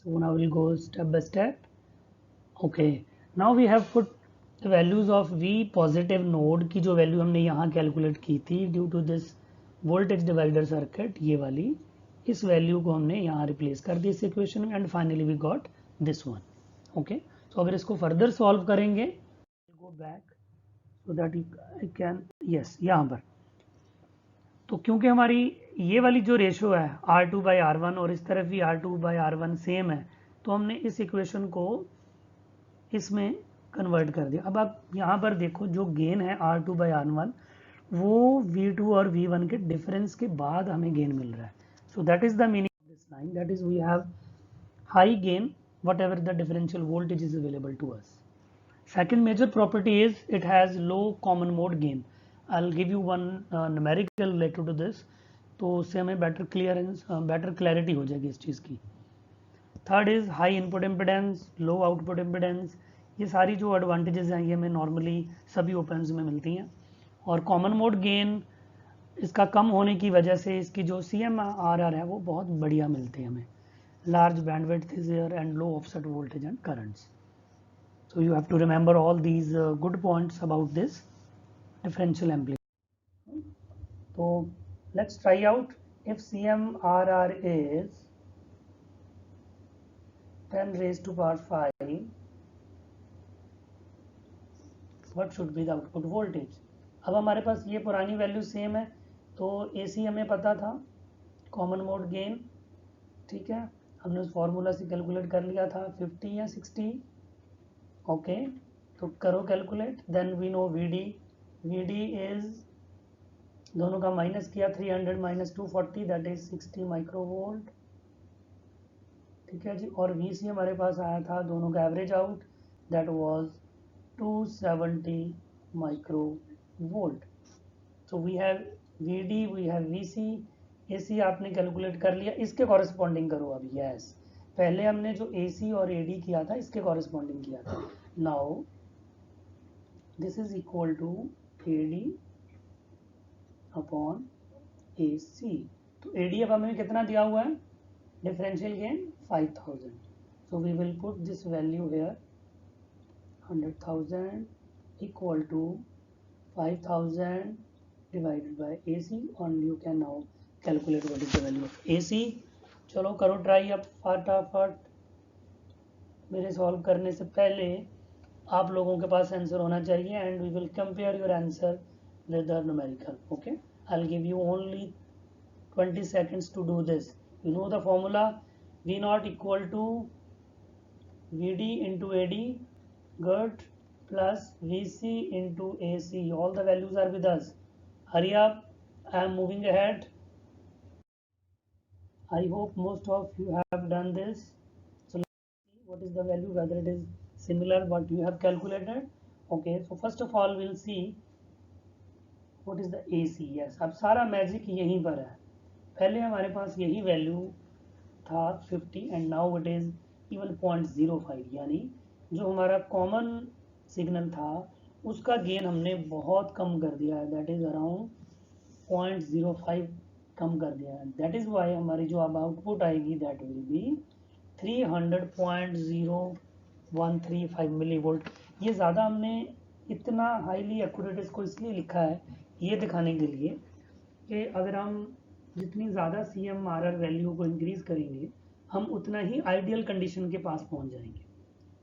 So now we'll go step by step. Okay, now we have put the values of V positive node की जो value हमने यहाँ calculate की थी due to this voltage divider circuit, ये वाली इस वैल्यू को हमने यहाँ रिप्लेस कर दी इस इक्वेशन में, and finally we got this one. Okay, तो अगर इसको फर्दर सॉल्व करेंगे, go back so that you can, yes यहाँ पर, तो क्योंकि हमारी ये वाली जो रेशो है R2 बाई R1 और इस तरफ भी R2 बाई R1 सेम है, तो हमने इस इक्वेशन को इसमें कन्वर्ट कर दिया. अब आप यहाँ पर देखो जो गेन है R2 बाई R1 वो V2 और V1 के डिफरेंस के बाद हमें गेन मिल रहा है. So that is the meaning of this line, that is we have high gain whatever the differential voltage is available to us. Second major property is it has low common mode gain. I'll give you one numerical related to this, तो उससे हमें better clarity हो जाएगी इस चीज़ की. Third is high input impedance, low output impedance. ये सारी जो एडवांटेजेस हैं ये हमें नॉर्मली सभी ओपन्स में मिलती हैं. और कॉमन मोड गेन इसका कम होने की वजह से इसकी जो CMRR है वो बहुत बढ़िया मिलते हैं हमें. Large bandwidth is here and low offset voltage and currents. So you have to remember all these good points about this differential amplifier. So let's try out if CMRR is 10 raised to power 5, what should be the output voltage? अब हमारे पास ये पुरानी value same है, तो AC हमें पता था, common mode gain, ठीक है, हमने उस फॉर्मूला से कैलकुलेट कर लिया था 50 या 60. ओके, तो करो calculate. Then we know VD is, दोनों का माइनस किया, 300 माइनस 240 दैट इज 60 माइक्रोवोल्ट. ठीक है जी. और VC हमारे पास आया था, दोनों का average out, that was 270 microvolt. So we have VD, we have VC. AC आपने कैलकुलेट कर लिया, इसके कॉरेस्पॉन्डिंग करो अब. यस, पहले हमने जो AC और AD किया था इसके कॉरेस्पॉन्डिंग किया था. Now this is equal to AD upon AC. तो AD अब हमें कितना दिया हुआ है, differential gain 5000. So we will put this value here, 100,000 equal to 5000 divided by AC, and you can now calculate what is the value of AC. चलो करो try अब फटाफट. मेरे सॉल्व करने से पहले आप लोगों के पास आंसर होना चाहिए, and we will compare your answer with the numerical. Okay, I will give you only 20 seconds to do this. You know the formula, V naught equal to VD into AD, good, plus VC into AC. All the values are with us. Hurry up, I am moving ahead. I hope most of you have done this. So let's see what is the value, whether it is similar what you have calculated. Okay, so first of all we'll see what is the AC. Yes, अब सारा magic यहीं पर है. पहले हमारे पास यही value था 50 and now it is even 0.05, यानी जो हमारा कॉमन सिग्नल था उसका गेन हमने बहुत कम कर दिया है, दैट इज अराउंड 0.05 कम कर दिया है. दैट इज वाई हमारी जो अब आउटपुट आएगी that will be 300.0135 millivolt. ये ज़्यादा हमने इतना हाईली एक्यूरेट इसको इसलिए लिखा है ये दिखाने के लिए कि अगर हम जितनी ज़्यादा CMRR वैल्यू को इंक्रीज़ करेंगे हम उतना ही आइडियल कंडीशन के पास पहुंच जाएंगे.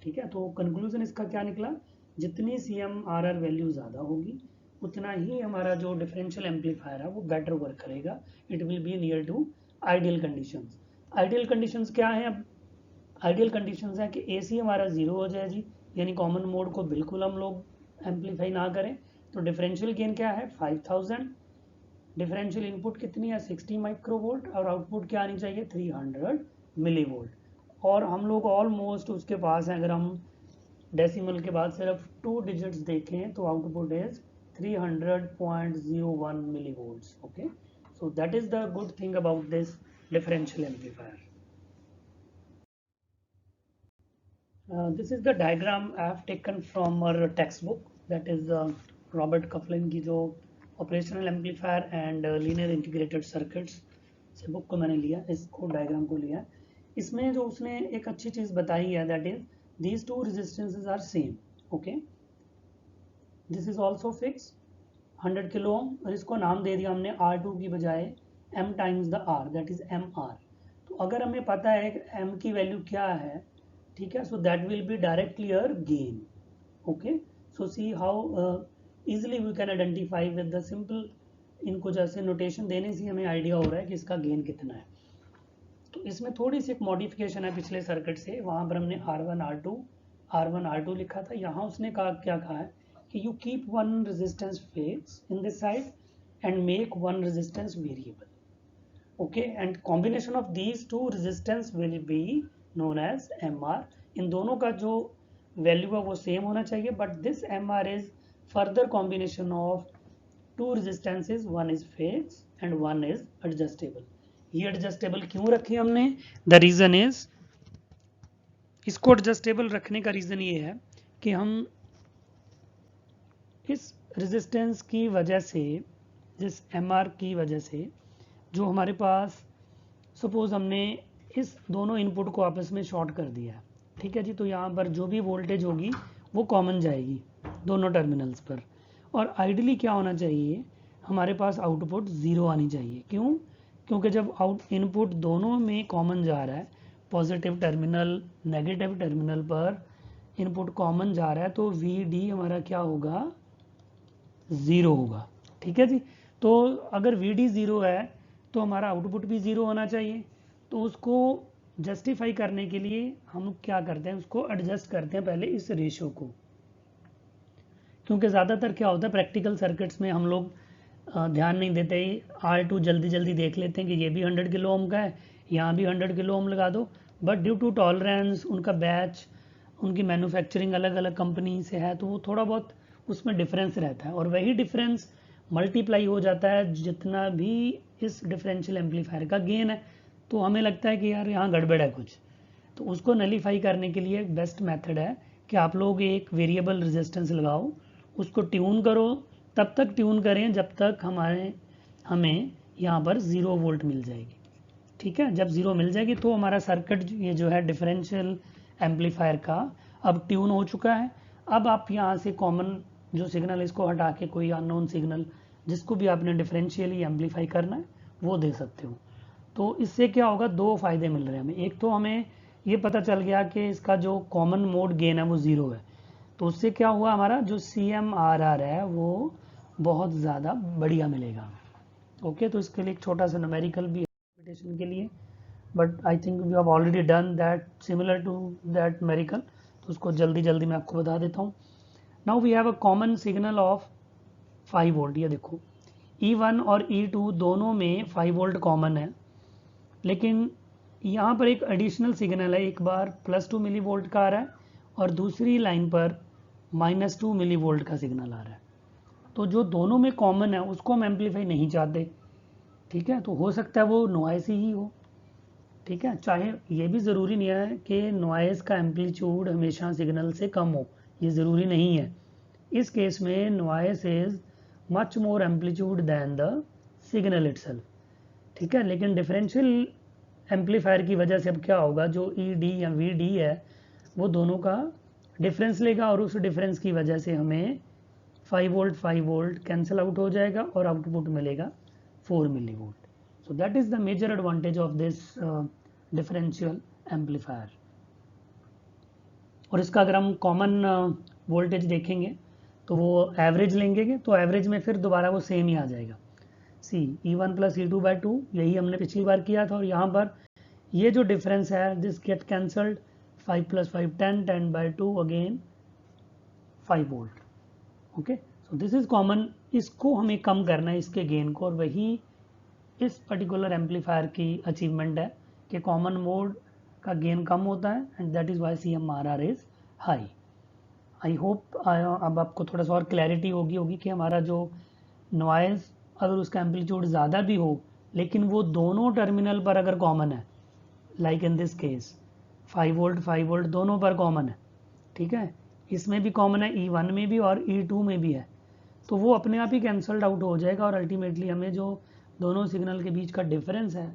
ठीक है, तो कंक्लूजन इसका क्या निकला, जितनी CMRR वैल्यू ज़्यादा होगी उतना ही हमारा जो डिफरेंशियल एम्पलीफायर है वो बेटर वर्क करेगा. It will be near to ideal conditions. Ideal conditions क्या है, अब आइडियल कंडीशंस है कि AC हमारा 0 हो जाए जी, यानी कॉमन मोड को बिल्कुल हम लोग एम्पलीफाई ना करें. तो डिफरेंशियल गेन क्या है 5000, डिफरेंशियल इनपुट कितनी है 60 माइक्रोवोल्ट, और आउटपुट क्या आनी चाहिए 300 मिलीवोल्ट. और हम लोग ऑलमोस्ट उसके पास हैं, अगर हम डेसिमल के बाद सिर्फ 2 डिजिट्स देखें तो output is 300.01 millivolts. Okay, so that is the good thing about this differential amplifier. This is the diagram I have taken from our textbook, that is Robert Coughlin की जो operational amplifier and linear integrated circuits से book को मैंने लिया, इसको diagram को लिया. इसमें जो उसने एक अच्छी चीज़ बताई है, that is these two resistances are same. Okay, this is also fix 100 kilo ohm, और इसको नाम दे दिया हमने R2 की बजाय m times the R, that is MR. तो अगर हमें पता है m की वैल्यू क्या है, ठीक है, so that will be directly your gain. Okay, so see how easily we can identify with the simple, इनको जैसे नोटेशन देने से हमें आइडिया हो रहा है कि इसका गेन कितना है. तो इसमें थोड़ी सी एक मॉडिफिकेशन है पिछले सर्किट से. वहाँ पर हमने R1 R2 लिखा था, यहाँ उसने क्या कहा है कि you keep one resistance fixed in this side and make one resistance variable. Okay, and combination of these two resistance will be known as MR. इन दोनों का जो वैल्यू है वो सेम होना चाहिए, but this MR is further combination of two resistances, one is fixed and one is adjustable. ये adjustable क्यों रखी हमने? The reason is, इसको adjustable रखने का रीज़न ये है कि हम इस रेजिस्टेंस की वजह से, जिस MR की वजह से, जो हमारे पास सपोज हमने इस दोनों इनपुट को आपस में शॉर्ट कर दिया है, ठीक है जी, तो यहाँ पर जो भी वोल्टेज होगी वो कॉमन जाएगी दोनों टर्मिनल्स पर. और आइडियली क्या होना चाहिए, हमारे पास आउटपुट ज़ीरो आनी चाहिए. क्यों? क्योंकि जब इनपुट दोनों में कॉमन जा रहा है, पॉजिटिव टर्मिनल नेगेटिव टर्मिनल पर इनपुट कॉमन जा रहा है, तो VD हमारा क्या होगा? ज़ीरो होगा. ठीक है जी, तो अगर VD ज़ीरो है तो हमारा आउटपुट भी ज़ीरो होना चाहिए. तो उसको जस्टिफाई करने के लिए हम क्या करते हैं, उसको एडजस्ट करते हैं पहले इस रेशो को. क्योंकि ज़्यादातर क्या होता है प्रैक्टिकल सर्किट्स में, हम लोग ध्यान नहीं देते, R2 जल्दी जल्दी देख लेते हैं कि ये भी 100 किलो ओम का है, यहाँ भी 100 किलो ओम लगा दो. बट ड्यू टू टॉलरेंस, उनका बैच, उनकी मैन्युफैक्चरिंग अलग अलग कंपनी से है, तो वो थोड़ा बहुत उसमें डिफरेंस रहता है, और वही डिफरेंस मल्टीप्लाई हो जाता है जितना भी इस डिफरेंशियल एम्पलीफायर का गेन है. तो हमें लगता है कि यार यहाँ गड़बड़ है कुछ. तो उसको नलीफाई करने के लिए बेस्ट मेथड है कि आप लोग एक वेरिएबल रेजिस्टेंस लगाओ, उसको ट्यून करो, तब तक ट्यून करें जब तक हमें यहाँ पर 0 वोल्ट मिल जाएगी. ठीक है, जब 0 मिल जाएगी तो हमारा सर्किट ये जो है डिफरेंशियल एम्पलीफायर का अब ट्यून हो चुका है. अब आप यहाँ से कॉमन जो सिग्नल, इसको हटा के कोई अननोन सिग्नल जिसको भी आपने डिफरेंशियली एम्पलीफाई करना है वो दे सकते हो. तो इससे क्या होगा, दो फायदे मिल रहे हैं हमें. एक तो हमें ये पता चल गया कि इसका जो कॉमन मोड गेन है वो 0 है, तो उससे क्या हुआ, हमारा जो CMRR है वो बहुत ज़्यादा बढ़िया मिलेगा. ओके, तो इसके लिए एक छोटा सा न्यूमेरिकल भी है के लिए, but I think we have already done that similar to that numerical, तो उसको जल्दी जल्दी मैं आपको बता देता हूँ. Now we have a common signal of 5 volt. ये देखो E1 और E2 दोनों में 5 वोल्ट कॉमन है, लेकिन यहाँ पर एक एडिशनल सिग्नल है, एक बार +2 मिली वोल्ट का आ रहा है और दूसरी लाइन पर -2 मिली वोल्ट का सिग्नल आ रहा है. तो जो दोनों में कॉमन है उसको हम एम्पलीफाई नहीं चाहते. ठीक है, तो हो सकता है वो नॉइस ही हो. ठीक है, चाहे ये भी ज़रूरी नहीं है कि नॉइस का एम्पलीट्यूड हमेशा सिग्नल से कम हो, ये ज़रूरी नहीं है. इस केस में noise is much more amplitude than the signal itself. ठीक है, लेकिन डिफरेंशियल एम्पलीफायर की वजह से अब क्या होगा, जो ED या VD है वो दोनों का डिफरेंस लेगा, और उस डिफरेंस की वजह से हमें 5 वोल्ट कैंसिल आउट हो जाएगा और आउटपुट मिलेगा 4 millivolt. So that is the major advantage of this differential amplifier. और इसका अगर हम कॉमन वोल्टेज देखेंगे तो वो एवरेज लेंगे, तो एवरेज में फिर दोबारा वो सेम ही आ जाएगा. E1 + E2/2, यही हमने पिछली बार किया था. और यहाँ पर ये जो डिफरेंस है, this get cancelled, 5 + 5 10/2 again 5 volt. Okay, so this is common. इसको हमें कम करना है, इसके गेन को, और वही इस पर्टिकुलर एम्पलीफायर की अचीवमेंट है कि कॉमन मोड का गेन कम होता है, and that is why CMRR is high. I hope अब आपको थोड़ा सा और क्लैरिटी होगी कि हमारा जो नॉइज़, अगर उसका एम्पलीट्यूड ज़्यादा भी हो लेकिन वो दोनों टर्मिनल पर अगर कॉमन है, like in this case 5 volt दोनों पर कॉमन है. ठीक है, इसमें भी कॉमन है, E1 में भी और E2 में भी है, तो वो अपने आप ही कैंसल्ड आउट हो जाएगा, और अल्टीमेटली हमें जो दोनों सिग्नल के बीच का डिफरेंस है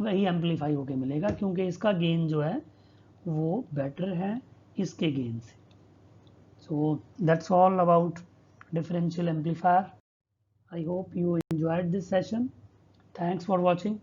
वही एम्पलीफाई होके मिलेगा, क्योंकि इसका गेन जो है वो बेटर है इसके गेन से. So that's all about differential amplifier. I hope you enjoyed this session. Thanks for watching.